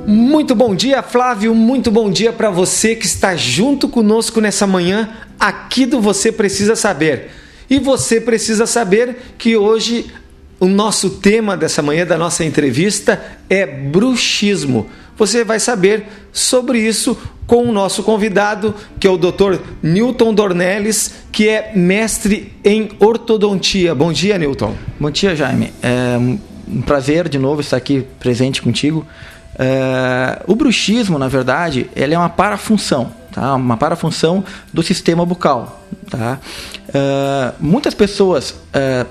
Muito bom dia, Flávio, muito bom dia para você que está junto conosco nessa manhã aqui do Você Precisa Saber. E você precisa saber que hoje o nosso tema dessa manhã da nossa entrevista é bruxismo. Você vai saber sobre isso com o nosso convidado, que é o Dr. Newton Dornelles, que é mestre em ortodontia. Bom dia, Newton. Bom dia, Jaime. É um prazer de novo estar aqui presente contigo. O bruxismo, na verdade, ele é uma parafunção, tá? Uma parafunção do sistema bucal. Tá? Muitas pessoas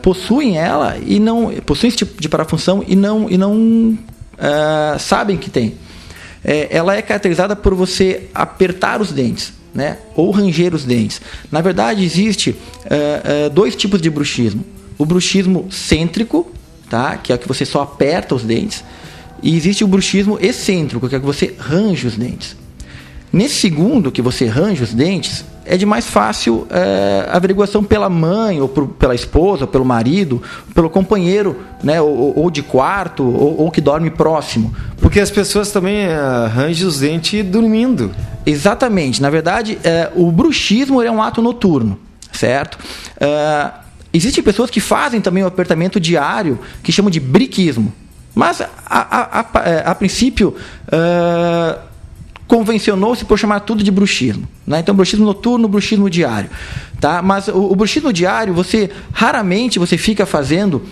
possuem ela e não possuem esse tipo de parafunção e não sabem que tem. Ela é caracterizada por você apertar os dentes, né? Ou ranger os dentes. Na verdade, existe dois tipos de bruxismo. O bruxismo cêntrico, tá? Que é o que você só aperta os dentes. E existe o bruxismo excêntrico, que é que você range os dentes. Nesse segundo, que você range os dentes, é de mais fácil averiguação pela mãe, ou pela esposa, ou pelo marido, pelo companheiro, né, ou de quarto, ou que dorme próximo. Porque as pessoas também rangem os dentes dormindo. Exatamente. Na verdade, o bruxismo é um ato noturno, certo? Existem pessoas que fazem também o apertamento diário, que chamam de briquismo. Mas, a princípio, convencionou-se por chamar tudo de bruxismo, né? Então, bruxismo noturno, bruxismo diário. Tá? Mas o bruxismo diário, raramente você fica fazendo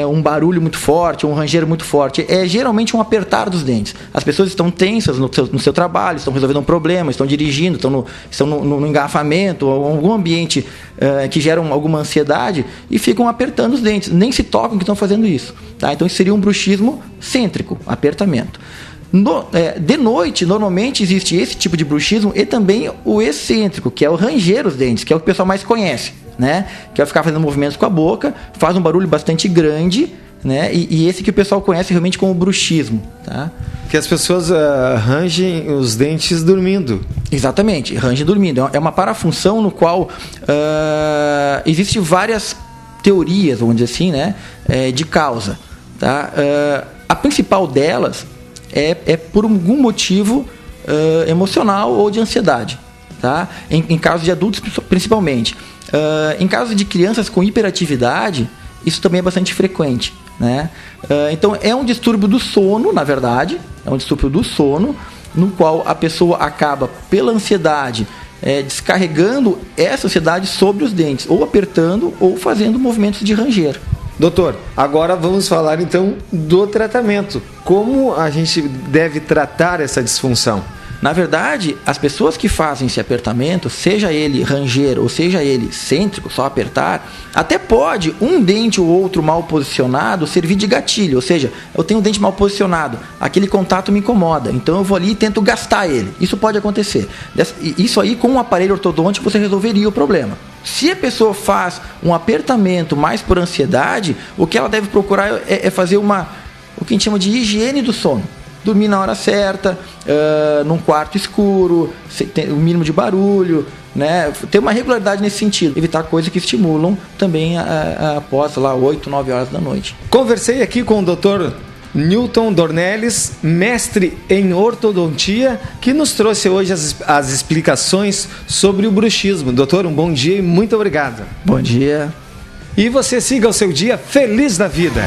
um barulho muito forte, um ranger muito forte. É geralmente um apertar dos dentes. As pessoas estão tensas no seu trabalho, estão resolvendo um problema, estão dirigindo, estão no engarrafamento, ou algum ambiente que gera alguma ansiedade e ficam apertando os dentes. Nem se tocam que estão fazendo isso. Tá? Então, isso seria um bruxismo cêntrico, apertamento. De noite, normalmente existe esse tipo de bruxismo e também o excêntrico, que é o ranger os dentes, que é o que o pessoal mais conhece, né? Que é ficar fazendo movimentos com a boca, faz um barulho bastante grande, né? E esse que o pessoal conhece realmente como bruxismo, tá? Que as pessoas rangem os dentes dormindo. Exatamente, rangem dormindo. É uma parafunção no qual existem várias teorias, vamos dizer assim, né? De causa, tá? A principal delas é por algum motivo emocional ou de ansiedade, tá? Em casos de adultos, principalmente. Em casos de crianças com hiperatividade, isso também é bastante frequente, né? Então, é um distúrbio do sono, na verdade, é um distúrbio do sono, no qual a pessoa acaba, pela ansiedade, descarregando essa ansiedade sobre os dentes, ou apertando ou fazendo movimentos de ranger. Doutor, agora vamos falar então do tratamento. Como a gente deve tratar essa disfunção? Na verdade, as pessoas que fazem esse apertamento, seja ele ranger ou seja ele cêntrico, só apertar, até pode um dente ou outro mal posicionado servir de gatilho. Ou seja, eu tenho um dente mal posicionado, aquele contato me incomoda, então eu vou ali e tento gastar ele. Isso pode acontecer. Isso aí, com um aparelho ortodôntico, você resolveria o problema. Se a pessoa faz um apertamento mais por ansiedade, o que ela deve procurar é fazer o que a gente chama de higiene do sono. Dormir na hora certa, num quarto escuro, o mínimo de barulho, né? Ter uma regularidade nesse sentido. Evitar coisas que estimulam também após lá 8, 9 horas da noite. Conversei aqui com o Dr. Newton Dornelles, mestre em ortodontia, que nos trouxe hoje as explicações sobre o bruxismo. Doutor, um bom dia e muito obrigado. Bom dia. E você siga o seu dia feliz da vida.